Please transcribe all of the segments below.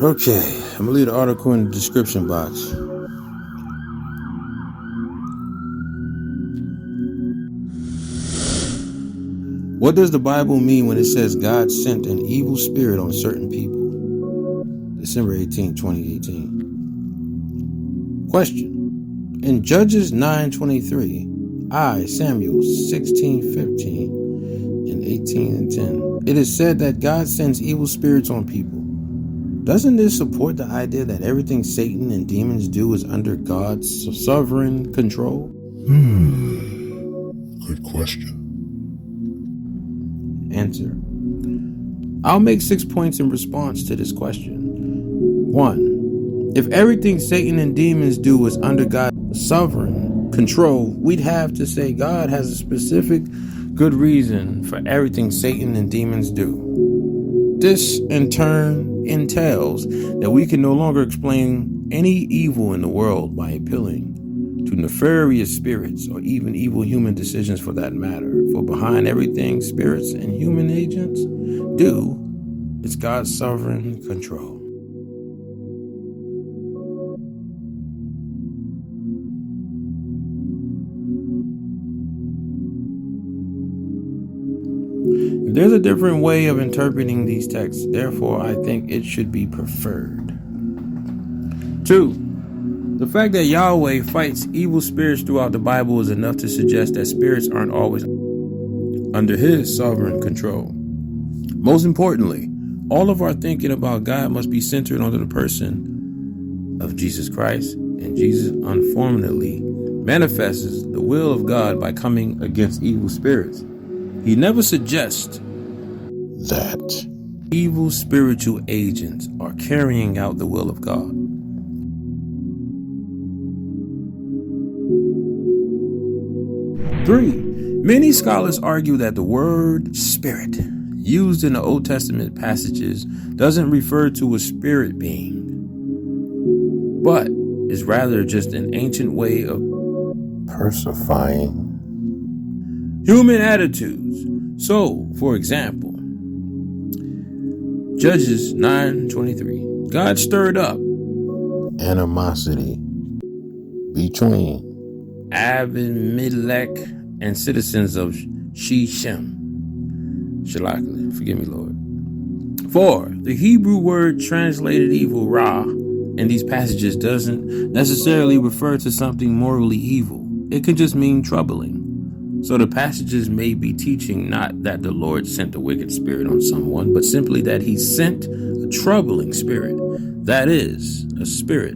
Okay, I'm gonna leave the article in the description box. What does the Bible mean when it says God sent an evil spirit on certain people? December 18, 2018. Question. In Judges 9:23, Samuel 16:15 and 18 and 10, it is said that God sends evil spirits on people. Doesn't this support the idea that everything Satan and demons do is under God's sovereign control? Good question. Answer. I'll make 6 points in response to this question. 1. If everything Satan and demons do is under God's sovereign control, we'd have to say God has a specific good reason for everything Satan and demons do. This, in turn, entails that we can no longer explain any evil in the world by appealing to nefarious spirits or even evil human decisions for that matter. For behind everything spirits and human agents do, it's God's sovereign control. There's a different way of interpreting these texts, therefore I think it should be preferred. 2. The fact that Yahweh fights evil spirits throughout the Bible is enough to suggest that spirits aren't always under his sovereign control. Most importantly, all of our thinking about God must be centered on the person of Jesus Christ, and Jesus unfortunately manifests the will of God by coming against evil spirits. He never suggests that evil spiritual agents are carrying out the will of God. 3. Many scholars argue that the word spirit used in the Old Testament passages doesn't refer to a spirit being, but is rather just an ancient way of Persifying human attitudes. So, for example, Judges 9:23, God stirred up animosity between Abimelech and citizens of Shechem. Shalakah, forgive me, Lord. 4. The Hebrew word translated evil, Ra, in these passages doesn't necessarily refer to something morally evil. It could just mean troubling. So the passages may be teaching not that the Lord sent a wicked spirit on someone, but simply that he sent a troubling spirit. That is, a spirit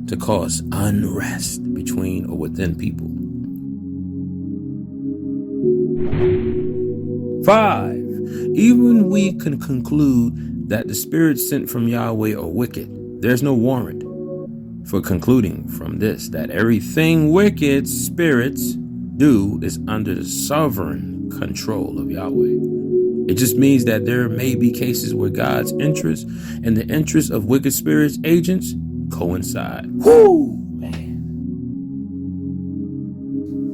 to cause unrest between or within people. 5. Even we can conclude that the spirits sent from Yahweh are wicked. There's no warrant for concluding from this that everything wicked spirits do is under the sovereign control of Yahweh. It just means that there may be cases where God's interest and the interest of wicked spirits agents coincide. Whoo, man.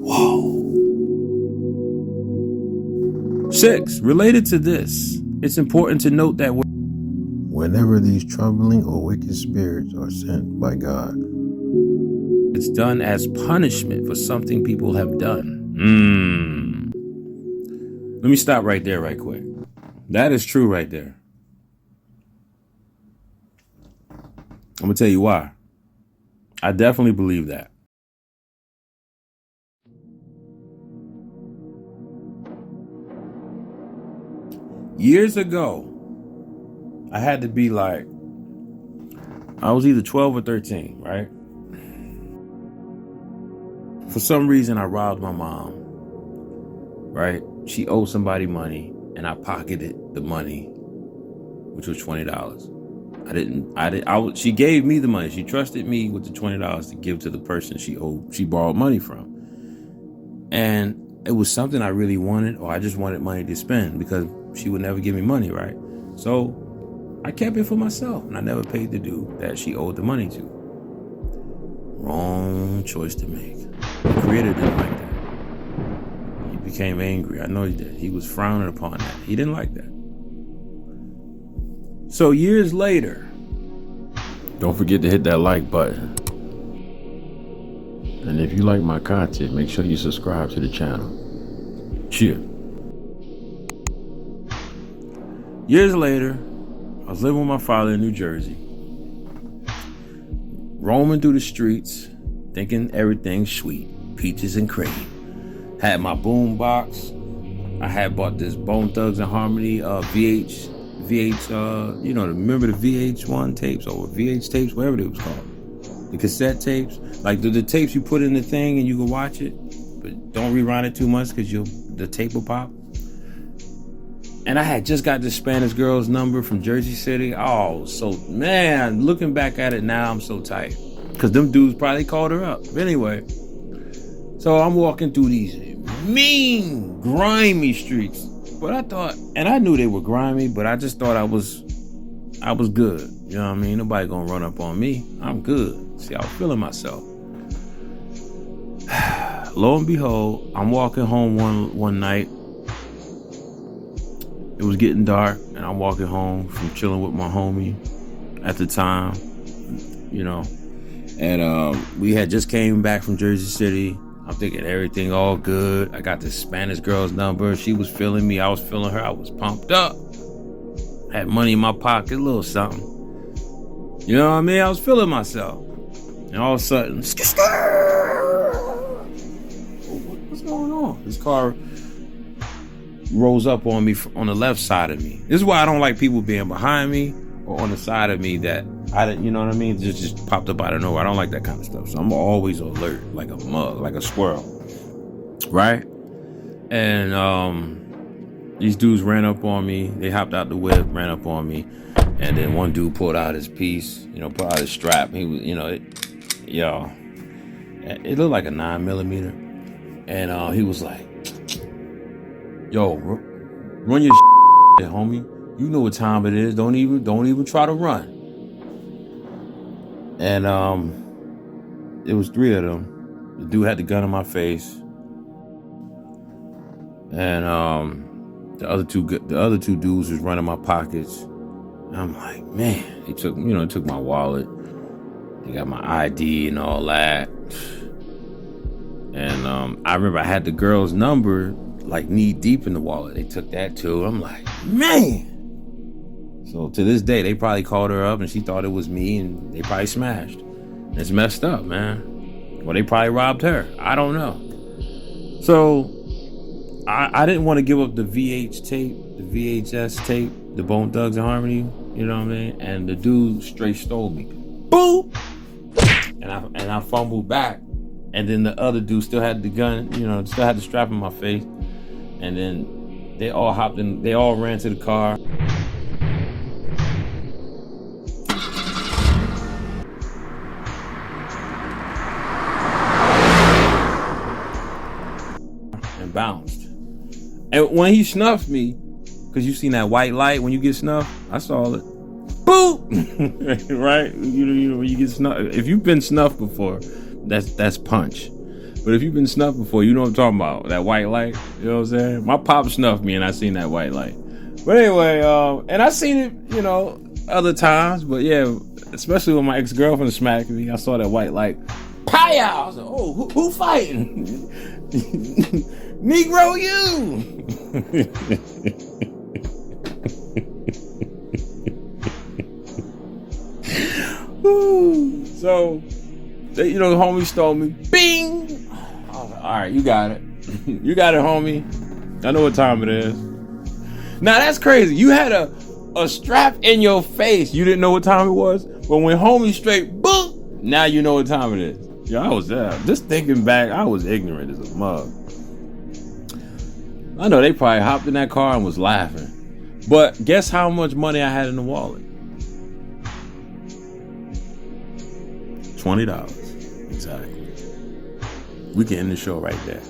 Whoa. 6. Related to this, it's important to note that whenever these troubling or wicked spirits are sent by God, it's done as punishment for something people have done. Let me stop right there right quick. That is true right there. I'm going to tell you why. I definitely believe that. Years ago, I had to be like, I was either 12 or 13, right? For some reason, I robbed my mom, right? She owed somebody money, and I pocketed the money, which was $20. She gave me the money. She trusted me with the $20 to give to the person she borrowed money from. And it was something I really wanted, or I just wanted money to spend because she would never give me money, right? So I kept it for myself, and I never paid the dude that she owed the money to. Wrong choice to make. The Creator didn't like that. He became angry. I know he did. He was frowning upon that. He didn't like that. So years later, Don't forget to hit that like button. And if you like my content, make sure you subscribe to the channel. Cheers. Years later, I was living with my father in New Jersey, roaming through the streets, thinking everything's sweet, peaches and cream. Had my boom box. I had bought this Bone Thugs and Harmony VH, remember the VH1 tapes or VH tapes, whatever it was called. The cassette tapes, like the tapes you put in the thing and you can watch it, but don't rewind it too much because the tape will pop. And I had just got this Spanish girl's number from Jersey City. Oh, so man, looking back at it now, I'm so tight because them dudes probably called her up. But anyway, so I'm walking through these mean, grimy streets. But I thought, and I knew they were grimy, but I just thought I was good. You know what I mean? Nobody gonna run up on me. I'm good. See, I was feeling myself. Lo and behold, I'm walking home one night. It was getting dark, and I'm walking home from chilling with my homie at the time, and we had just came back from Jersey City. I'm thinking everything all good. I got this Spanish girl's number. She was feeling me. I was feeling her. I was pumped up. Had money in my pocket, a little something. You know what I mean? I was feeling myself. And all of a sudden, what's going on? This car rolls up on me on the left side of me. This is why I don't like people being behind me or on the side of me that I didn't, you know what I mean? Just popped up out of nowhere. I don't like that kind of stuff. So I'm always alert, like a mug, like a squirrel. Right? And these dudes ran up on me. They hopped out the whip, ran up on me. And then one dude pulled out his piece, pulled out his strap. He was, it looked like a 9mm. And he was like, yo, run your shit, homie. You know what time it is. Don't even try to run. And it was 3 of them. The dude had the gun in my face. And the other two dudes was running my pockets. And I'm like, man, they took my wallet. They got my ID and all that. And I remember I had the girl's number like knee deep in the wallet. They took that too. I'm like, man. So to this day, they probably called her up and she thought it was me and they probably smashed. And it's messed up, man. Well, they probably robbed her. I don't know. So I didn't want to give up the VH tape, the VHS tape, the Bone Thugs and Harmony, you know what I mean? And the dude straight stole me. Boom! And I fumbled back. And then the other dude still had the gun, still had the strap in my face. And then they all hopped in, they all ran to the car. And bounced. And when he snuffed me, because you seen that white light when you get snuffed, I saw it. Boop! Right? When you get snuffed. If you've been snuffed before, that's punch. But if you've been snuffed before, you know what I'm talking about. That white light. You know what I'm saying? My pop snuffed me and I seen that white light. But anyway, and I seen it, other times. But yeah, especially when my ex-girlfriend smacked me, I saw that white light. Pow! I was like, oh, who fighting? Negro, you! So, the homie stole me. Bing! I was like, all right, you got it. You got it, homie. I know what time it is. Now, that's crazy. You had a strap in your face. You didn't know what time it was. But when homie straight, boom, now you know what time it is. I was there. Just thinking back, I was ignorant as a mug. I know they probably hopped in that car and was laughing. But guess how much money I had in the wallet? $20. Exactly. We can end the show right there.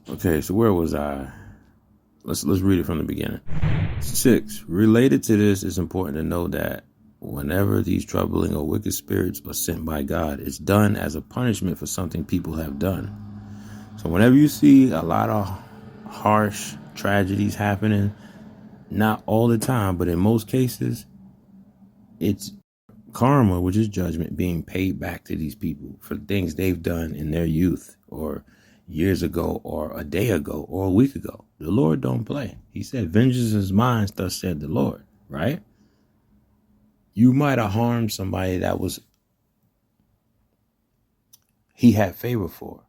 Okay, so where was I? Let's read it from the beginning. 6. Related to this, it's important to know that whenever these troubling or wicked spirits are sent by God, it's done as a punishment for something people have done. So whenever you see a lot of harsh tragedies happening, Not all the time, but in most cases, it's karma, which is judgment, being paid back to these people for things they've done in their youth or years ago or a day ago or a week ago. The Lord don't play. He said, vengeance is mine, thus said the Lord, right? You might have harmed somebody that he had favor for,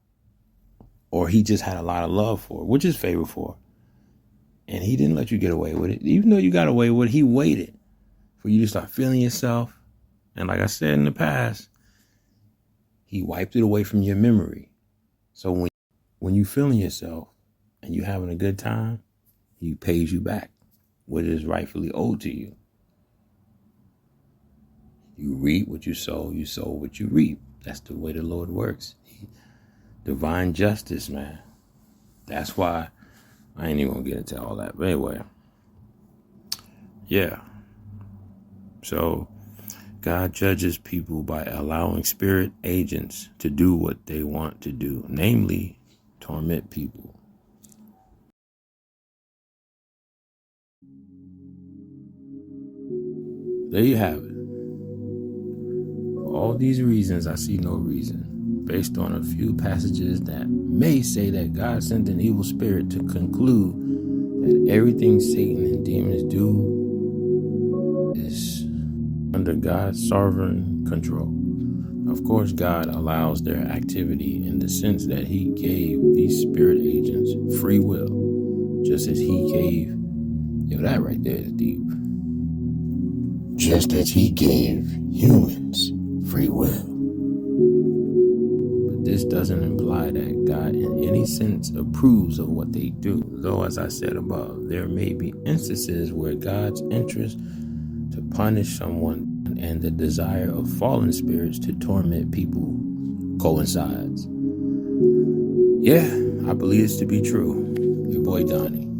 or he just had a lot of love for, which is favor for. And he didn't let you get away with it. Even though you got away with it, he waited for you to start feeling yourself. And like I said in the past, he wiped it away from your memory. So when you feeling yourself and you having a good time, he pays you back what is rightfully owed to you. You reap what you sow what you reap. That's the way the Lord works. Divine justice, man. That's why I ain't even gonna get into all that. But anyway, yeah. So God judges people by allowing spirit agents to do what they want to do, namely torment people. There you have it. For all these reasons, I see no reason, based on a few passages that may say that God sent an evil spirit to conclude that everything Satan and demons do is under God's sovereign control. Of course, God allows their activity in the sense that he gave these spirit agents free will, just as he gave, that right there is deep. Just as he gave humans free will. But this doesn't imply that God in any sense approves of what they do. Though, as I said above, there may be instances where God's interest to punish someone and the desire of fallen spirits to torment people coincides. Yeah, I believe this to be true. Your boy Donnie.